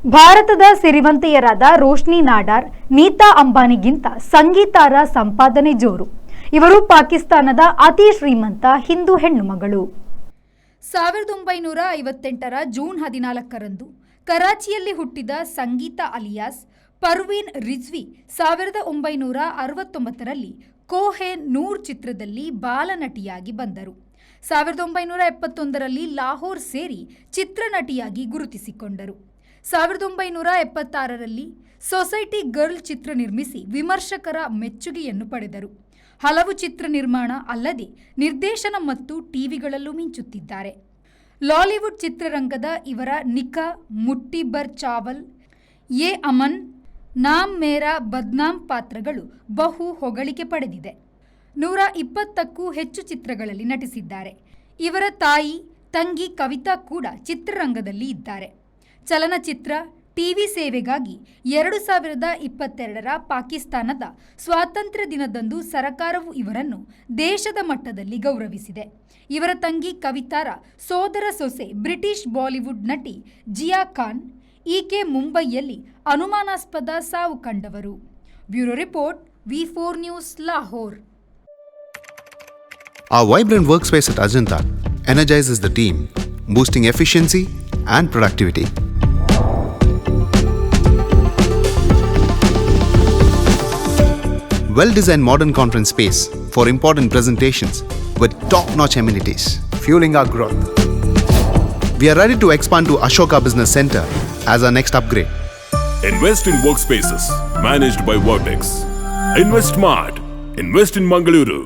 ಭಾರತದ ಸಿರಿವಂತೆಯರಾದ ರೋಶ್ನಿ ನಾಡಾರ್, ನೀತಾ ಅಂಬಾನಿಗಿಂತ ಸಂಗೀತಾರ ಸಂಪಾದನೆ ಜೋರು. ಇವರು ಪಾಕಿಸ್ತಾನದ ಅತಿ ಶ್ರೀಮಂತ ಹಿಂದೂ ಹೆಣ್ಣು ಮಗಳು. 1958 ಜೂನ್ 14ರಂದು ಕರಾಚಿಯಲ್ಲಿ ಹುಟ್ಟಿದ ಸಂಗೀತಾ ಅಲಿಯಾಸ್ ಪರ್ವೀನ್ ರಿಜ್ವಿ 1969ರಲ್ಲಿ ಕೋಹೆ ನೂರ್ ಚಿತ್ರದಲ್ಲಿ ಬಾಲನಟಿಯಾಗಿ ಬಂದರು. 1971ರಲ್ಲಿ ಲಾಹೋರ್ ಸೇರಿ ಚಿತ್ರನಟಿಯಾಗಿ ಗುರುತಿಸಿಕೊಂಡರು. 1976ರಲ್ಲಿ ಸೊಸೈಟಿ ಗರ್ಲ್ ಚಿತ್ರ ನಿರ್ಮಿಸಿ ವಿಮರ್ಶಕರ ಮೆಚ್ಚುಗೆಯನ್ನು ಪಡೆದರು. ಹಲವು ಚಿತ್ರ ನಿರ್ಮಾಣ ಅಲ್ಲದೆ ನಿರ್ದೇಶನ ಮತ್ತು ಟಿವಿಗಳಲ್ಲೂ ಮಿಂಚುತ್ತಿದ್ದಾರೆ. ಲಾಲಿವುಡ್ ಚಿತ್ರರಂಗದ ಇವರ ನಿಖಾ, ಮುಟ್ಟಿ ಭರ್ ಚಾವಲ್, ಯೇ ಅಮನ್, ನಾಮ್ ಮೇರಾ ಬದ್ನಾಮ್ ಪಾತ್ರಗಳು ಬಹು ಹೊಗಳಿಕೆ ಪಡೆದಿದೆ. 120ಕ್ಕೂ ಹೆಚ್ಚು ಚಿತ್ರಗಳಲ್ಲಿ ನಟಿಸಿದ್ದಾರೆ. ಇವರ ತಾಯಿ, ತಂಗಿ ಕವಿತಾ ಕೂಡ ಚಿತ್ರರಂಗದಲ್ಲಿ ಇದ್ದಾರೆ. ಚಲನಚಿತ್ರ, ಟಿವಿ ಸೇವೆಗಾಗಿ 2022ರ ಪಾಕಿಸ್ತಾನದ ಸ್ವಾತಂತ್ರ್ಯ ದಿನದಂದು ಸರಕಾರವು ಇವರನ್ನು ದೇಶದ ಮಟ್ಟದಲ್ಲಿ ಗೌರವಿಸಿದೆ. ಇವರ ತಂಗಿ ಕವಿತಾರ ಸೋದರ ಸೊಸೆ ಬ್ರಿಟಿಷ್ ಬಾಲಿವುಡ್ ನಟಿ ಜಿಯಾ ಖಾನ್. ಈಕೆ ಮುಂಬೈಯಲ್ಲಿ ಅನುಮಾನಾಸ್ಪದ ಸಾವು ಕಂಡವರು. Bureau report, V4 news, Lahore. Our vibrant workspace at Ajanta energizes the team, boosting efficiency and productivity. Well-designed modern conference space for important presentations with top-notch amenities, fueling our growth. We are ready to expand to Ashoka Business Center as our next upgrade. Invest in workspaces managed by Vertex. Invest smart. Invest in Mangaluru.